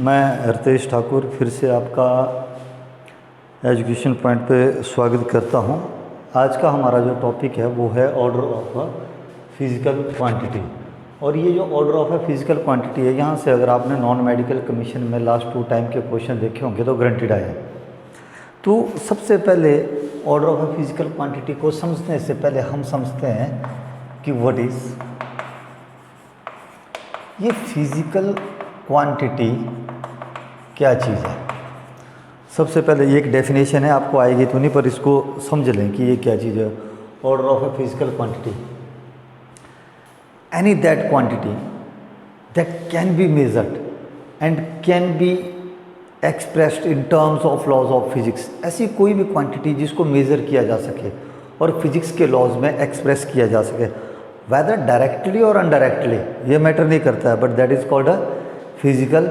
मैं रितेश ठाकुर फिर से आपका एजुकेशन पॉइंट पे स्वागत करता हूं। आज का हमारा जो टॉपिक है वो है order of a physical quantity. और ये जो order of a physical quantity है, यहाँ से अगर आपने नॉन मेडिकल कमीशन में लास्ट 2 टाइम के क्वेश्चन देखे होंगे तो ग्रंटेड आए हैं। तो सबसे पहले order of a physical quantity को समझने से पहले हम समझते हैं कि व्हाट इज़ ये फिज़िकल क्वांटिटी क्या चीज़ है। सबसे पहले ये एक डेफिनेशन है, आपको आएगी तो नहीं, पर इसको समझ लें कि ये क्या चीज़ है। Order of a physical quantity, any that quantity that can be measured and can be expressed in terms of laws of physics. ऐसी कोई भी क्वांटिटी जिसको मेज़र किया जा सके और फिजिक्स के लॉज में एक्सप्रेस किया जा सके, वेदर डायरेक्टली और अनडायरेक्टली, ये मैटर नहीं करता है, but that is called a physical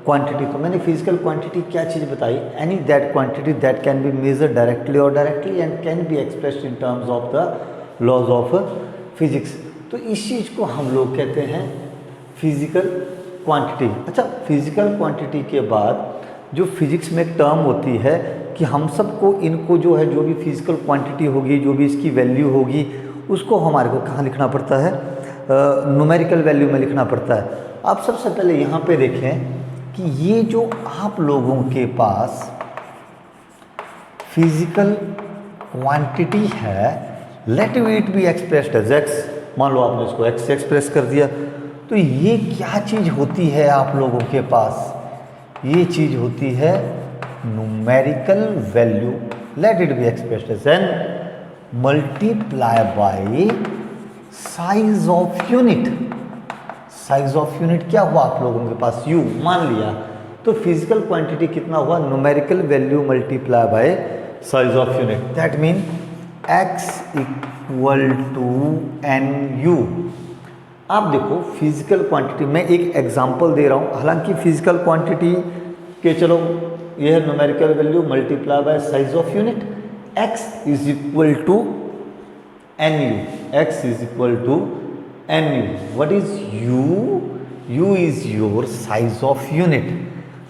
quantity. तो मैंने फिजिकल क्वांटिटी क्या चीज़ बताई, any that quantity that can be measured directly और directly and can be expressed in terms of the laws of physics. तो इस चीज़ को हम लोग कहते हैं फिजिकल क्वांटिटी। अच्छा, फिजिकल क्वांटिटी के बाद जो फिजिक्स में एक टर्म होती है कि हम सबको इनको जो है, जो भी फिजिकल क्वांटिटी होगी, जो भी इसकी वैल्यू होगी, उसको हमारे को कहाँ लिखना पड़ता है, न्यूमेरिकल वैल्यू में लिखना पड़ता है। आप सबसे पहले यहाँ पे देखें कि ये जो आप लोगों के पास फिजिकल क्वांटिटी है, let it be expressed as X. मान लो आपने इसको एक्स से एक्सप्रेस कर दिया, तो ये क्या चीज़ होती है आप लोगों के पास, ये चीज़ होती है numerical value. Let it be expressed as N multiply by size of unit. Size of unit क्या हुआ आप लोगों के पास, यू मान लिया। तो फिजिकल क्वांटिटी कितना हुआ, numerical value multiply by size of unit. That mean x equal to N U. आप देखो फिजिकल क्वांटिटी में एक एग्जांपल दे रहा हूँ, हालांकि फिजिकल क्वांटिटी के चलो यह है numerical value multiply by size of unit. x is equal to N U, x is equal to N U. What is u? u is your size of unit.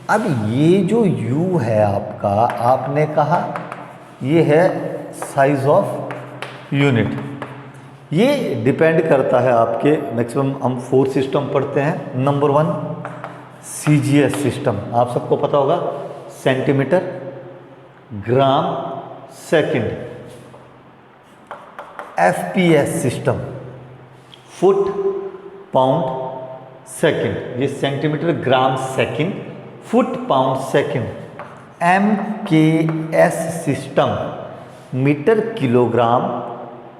अब ये जो u है आपका, आपने कहा ये है साइज ऑफ यूनिट। ये डिपेंड करता है आपके, मैक्सिमम हम 4 सिस्टम पढ़ते हैं। नंबर 1 CGS सिस्टम, आप सबको पता होगा, centimetre, gram, second. FPS system, foot, pound, second. ये centimetre, gram, second, foot, pound, second. MKS system, metre, kilogram,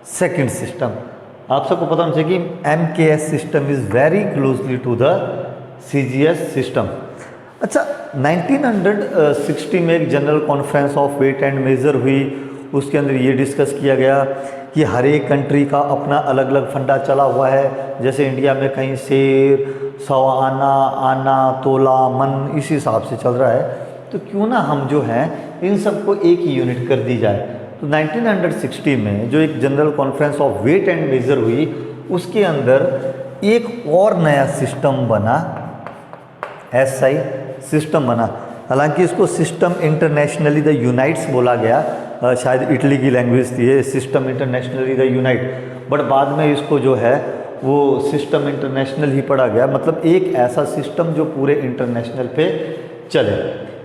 second system. आप सबको पता होना चाहिए कि MKS system is very closely to the CGS system. अच्छा, 1960 में एक general conference of weight and measure हुई। उसके अंदर ये डिस्कस किया गया कि हर एक कंट्री का अपना अलग अलग फंडा चला हुआ है। जैसे इंडिया में कहीं सेर, सवा आना, आना, तोला, मन, इस हिसाब से चल रहा है। तो क्यों ना हम जो हैं इन सबको एक ही यूनिट कर दी जाए। तो 1960 में जो एक general conference of weight and measure हुई, उसके अंदर एक और नया सिस्टम बना, SI सिस्टम बना। हालांकि इसको सिस्टम इंटरनेशनली द यूनाइट्स बोला गया, शायद इटली की लैंग्वेज थी ये, system internationally the unite. But बाद में इसको जो है वो सिस्टम इंटरनेशनल ही पढ़ा गया, मतलब एक ऐसा सिस्टम जो पूरे इंटरनेशनल पे चले।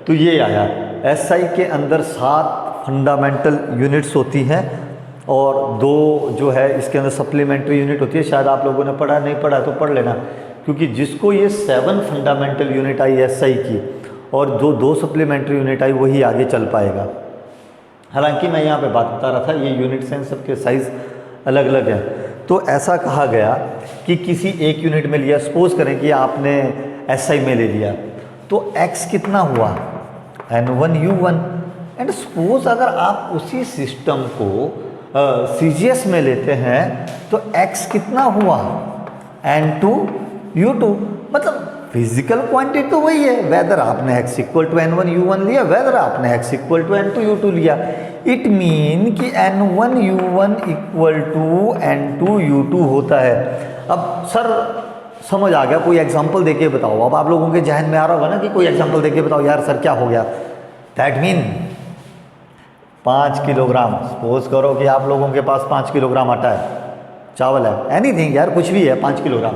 तो ये आया। SI के अंदर 7 फंडामेंटल यूनिट्स होती हैं और 2 जो है इसके अंदर सप्लीमेंट्री यूनिट होती है। शायद आप लोगों ने पढ़ा, नहीं पढ़ा तो पढ़ लेना, क्योंकि जिसको ये 7 फंडामेंटल यूनिट आई SI की और जो 2 सप्लीमेंट्री यूनिट आई, वही आगे चल पाएगा। हालांकि मैं यहाँ पे बात बता रहा था, ये यूनिट्स हैं, सबके साइज़ अलग अलग हैं। तो ऐसा कहा गया कि किसी एक यूनिट में लिया, सपोज करें कि आपने SI में ले लिया, तो x कितना हुआ, N1 U1। एंड सपोज अगर आप उसी सिस्टम को CGS में लेते हैं तो x कितना हुआ, N2 U2। मतलब फिजिकल क्वांटिटी तो वही है, वेदर आपने x equal to N1 U1 लिया, वेदर आपने x equal to N2 U2 लिया। इट मीन कि N1 U1 equal to N2 U2 होता है। अब सर समझ आ गया, कोई एग्जाम्पल देके बताओ। अब आप लोगों के जहन में आ रहा होगा ना कि कोई एग्जाम्पल देके बताओ यार सर क्या हो गया। दैट मीन 5 किलोग्राम, सपोज करो कि आप लोगों के पास 5 किलोग्राम आटा है, चावल है, एनीथिंग यार कुछ भी है 5 किलोग्राम,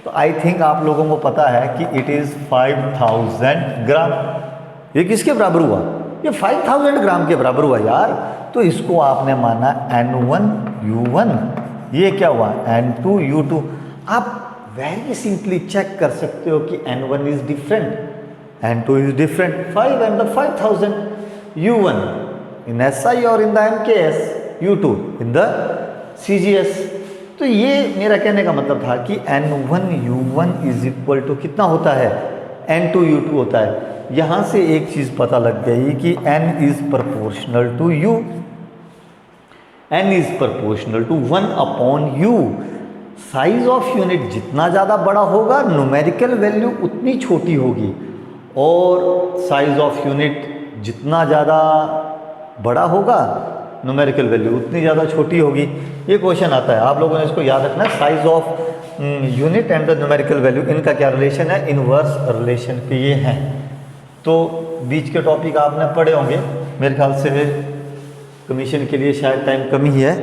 तो आई थिंक आप लोगों को पता है कि इट इज़ 5000 ग्राम। ये किसके बराबर हुआ? ये 5000 ग्राम के बराबर हुआ यार। तो इसको आपने माना N1U1, ये क्या हुआ N2 U2। आप वेरी सिंपली चेक कर सकते हो कि N1 is different, N2 is different, 5 and the 5000, U1 in SI और in the MKS, U2 in the CGS। तो ये मेरा कहने का मतलब था कि N1U1 इज इक्वल टू कितना होता है, N2U2 होता है। यहाँ से एक चीज़ पता लग गई कि N is proportional to U, N is proportional to 1/U। Size of unit जितना ज़्यादा बड़ा होगा न्यूमेरिकल वैल्यू उतनी छोटी होगी, और साइज ऑफ यूनिट जितना ज़्यादा बड़ा होगा न्यूमेरिकल वैल्यू उतनी ज़्यादा छोटी होगी। ये क्वेश्चन आता है, आप लोगों ने इसको याद रखना है। Size of unit and the numerical value, इनका क्या रिलेशन है, इनवर्स रिलेशन पे ये हैं। तो बीच के टॉपिक आपने पढ़े होंगे, मेरे ख्याल से कमीशन के लिए शायद टाइम कम ही है,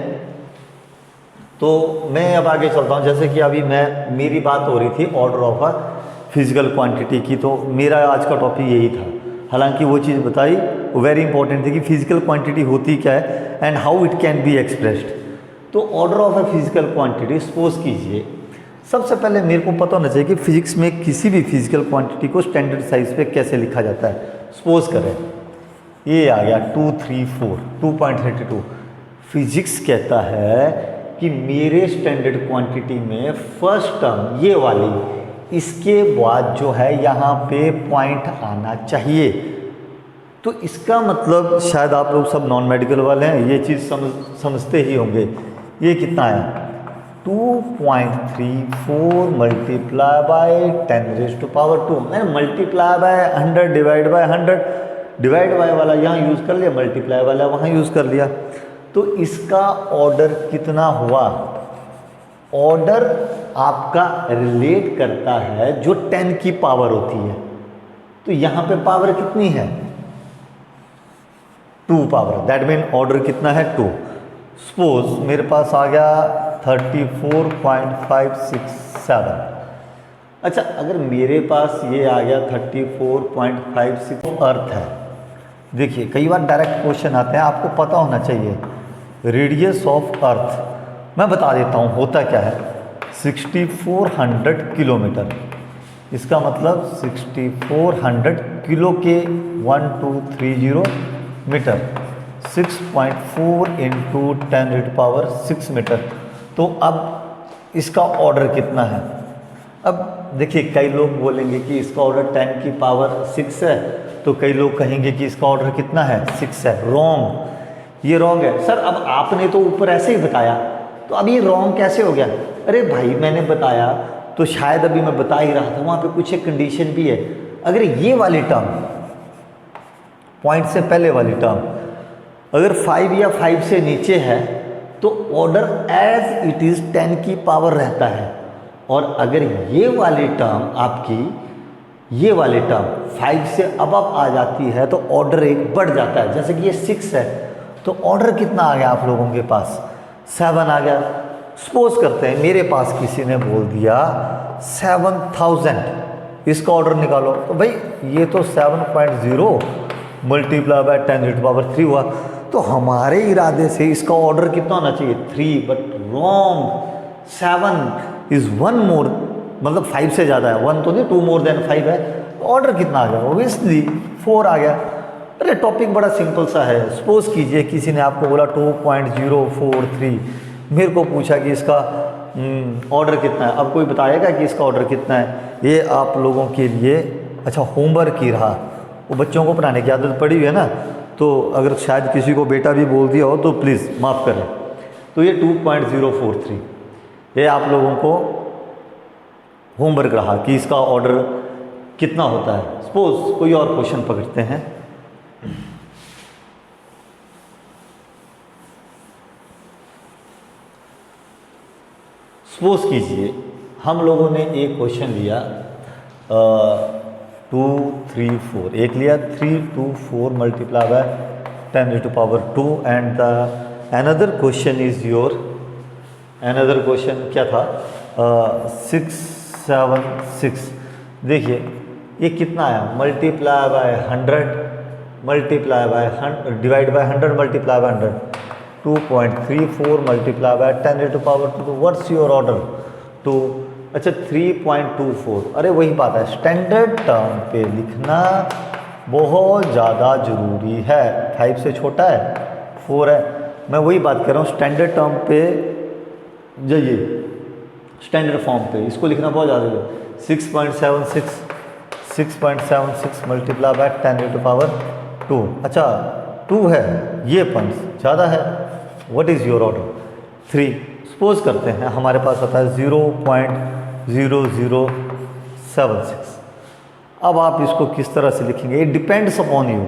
तो मैं अब आगे चलता हूँ। जैसे कि अभी मेरी बात हो रही थी order of a physical quantity की, तो मेरा आज का टॉपिक यही था। हालांकि वो चीज़ बताई वो वेरी इंपॉर्टेंट थी कि फिजिकल क्वांटिटी होती क्या है and how it can be expressed. तो order of a physical quantity, suppose कीजिए, सबसे पहले मेरे को पता होना चाहिए कि फिजिक्स में किसी भी फिजिकल क्वांटिटी को स्टैंडर्ड साइज पे कैसे लिखा जाता है। सपोज करें ये आ गया 234, 2.32। फिजिक्स कहता है कि मेरे स्टैंडर्ड क्वांटिटी में फर्स्ट टर्म ये वाली, इसके बाद जो है यहाँ पे पॉइंट आना चाहिए। तो इसका मतलब शायद आप लोग सब नॉन मेडिकल वाले हैं, ये चीज़ समझते ही होंगे। ये कितना है 2.34 मल्टीप्लाई बाय 10⁻²। मैंने multiply by 100 divide by 100, divide bye वाला यहाँ यूज़ कर लिया, मल्टीप्लाई वाला वहाँ यूज़ कर लिया। तो इसका ऑर्डर कितना हुआ? ऑर्डर आपका रिलेट करता है जो 10 की पावर होती है। तो यहाँ पे पावर कितनी है 2 पावर, दैट मीन ऑर्डर कितना है 2। सपोज मेरे पास आ गया 34.567। अच्छा, अगर मेरे पास ये आ गया 34.56 अर्थ है, देखिए कई बार डायरेक्ट क्वेश्चन आते हैं, आपको पता होना चाहिए रेडियस ऑफ अर्थ। मैं बता देता हूँ होता क्या है, 6400 किलोमीटर। इसका मतलब 6400 किलो के 1230 मीटर, 6.4 इंटू 10⁻6 मीटर। तो अब इसका ऑर्डर कितना है? अब देखिए कई लोग बोलेंगे कि इसका ऑर्डर 10 की पावर 6 है, तो कई लोग कहेंगे कि इसका ऑर्डर कितना है 6 है। रॉन्ग, ये रॉन्ग है। सर अब आपने तो ऊपर ऐसे ही बताया, तो अब ये रॉन्ग कैसे हो गया? अरे भाई मैंने बताया तो शायद अभी मैं बता ही रहा था, वहाँ पे कुछ एक कंडीशन भी है। अगर ये वाली टर्म, पॉइंट से पहले वाली टर्म अगर 5 या 5 से नीचे है तो ऑर्डर एज इट इज़ 10 की पावर रहता है। और अगर ये वाली टर्म आपकी, ये वाली टर्म 5 से अब आ जाती है तो ऑर्डर एक बढ़ जाता है। जैसे कि ये 6 है तो ऑर्डर कितना आ गया आप लोगों के पास 7 आ गया। सपोज करते हैं मेरे पास किसी ने बोल दिया 7000, इसका ऑर्डर निकालो, तो भाई ये तो 7.0 मल्टीप्लाई बाय 10⁻³ हुआ। तो हमारे इरादे से इसका ऑर्डर कितना होना चाहिए 3, बट रॉन्ग। 7 इज़ 1 मोर, मतलब 5 से ज़्यादा है, 1 तो नहीं, 2 मोर देन 5 है। ऑर्डर कितना आ गया? ओबियसली 4 आ गया। अरे टॉपिक बड़ा सिंपल सा है। सपोज कीजिए किसी ने आपको बोला 2.043, मेरे को पूछा कि इसका ऑर्डर कितना है। अब कोई बताएगा कि इसका ऑर्डर कितना है? ये आप लोगों के लिए अच्छा होमवर्क ही रहा, वो बच्चों को पढ़ाने की आदत पड़ी हुई है ना, तो अगर शायद किसी को बेटा भी बोल दिया हो तो प्लीज़ माफ़ करें। तो ये 2.043 ये आप लोगों को होमवर्क रहा कि इसका ऑर्डर कितना होता है। सपोज कोई और क्वेश्चन पकड़ते हैं। सपोज कीजिए हम लोगों ने एक क्वेश्चन लिया 2 3 4, एक लिया 3 2 4 multiply by 10⁻², and the another question is your, another question क्या था 6 7 6। देखिए ये कितना आया, multiply by 100 multiply by 100 divide by 100 multiply by 100, 2.34 multiply by 10⁻²। What's your order to, अच्छा 3.24। अरे वही बात है, स्टैंडर्ड टर्म पे लिखना बहुत ज़्यादा ज़रूरी है। 5 से छोटा है, 4 है, मैं वही बात कर रहा हूँ। स्टैंडर्ड टर्म पे जाइए, स्टैंडर्ड फॉर्म पे इसको लिखना बहुत ज़्यादा है। 6.76 मल्टीप्लाई बाय 10⁻²। अच्छा 2 है, ये पॉइंट्स ज़्यादा है। What is your order? 3। Suppose करते हैं हमारे पास आता है 0.0076। अब आप इसको किस तरह से लिखेंगे? It depends upon you.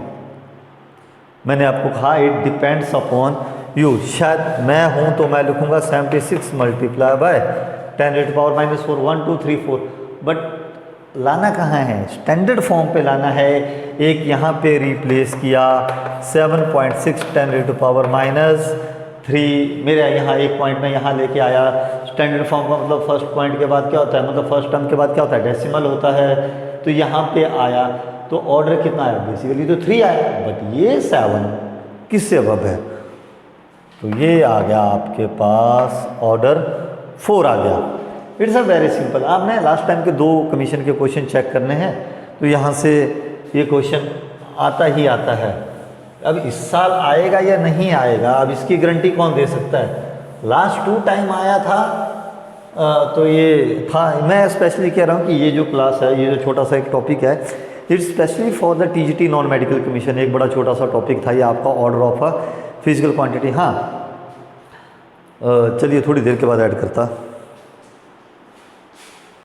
मैंने आपको कहा इट डिपेंड्स अपॉन यू। शायद मैं हूँ तो मैं लिखूँगा 76 मल्टीप्लाई बाय 10⁻⁻4 1 2 3 4, बट लाना कहाँ है? स्टैंडर्ड फॉर्म पे लाना है। एक यहाँ पे रिप्लेस किया 7.6 10⁻⁻3, मेरे यहाँ एक पॉइंट में यहाँ लेके आया। स्टैंडर्ड फॉर्म का मतलब फर्स्ट पॉइंट के बाद क्या होता है, मतलब फर्स्ट टर्म के बाद क्या होता है, डेसिमल होता है। तो यहाँ पे आया तो ऑर्डर कितना आया? बेसिकली तो 3 आया, बट ये 7 किससे अबव है? तो ये आ गया आपके पास ऑर्डर 4 आ गया। It's a very simple. आपने लास्ट टाइम के 2 कमीशन के क्वेश्चन चेक करने हैं, तो यहाँ से ये क्वेश्चन आता ही आता है। अब इस साल आएगा या नहीं आएगा, अब इसकी गारंटी कौन दे सकता है? लास्ट 2 टाइम आया था तो ये था। मैं स्पेशली कह रहा हूँ कि ये जो क्लास है, ये जो छोटा सा एक टॉपिक है, it's specially for the TGT non medical commission. एक बड़ा छोटा सा टॉपिक था ये आपका, order of a physical quantity. हाँ चलिए थोड़ी देर के बाद ऐड करता।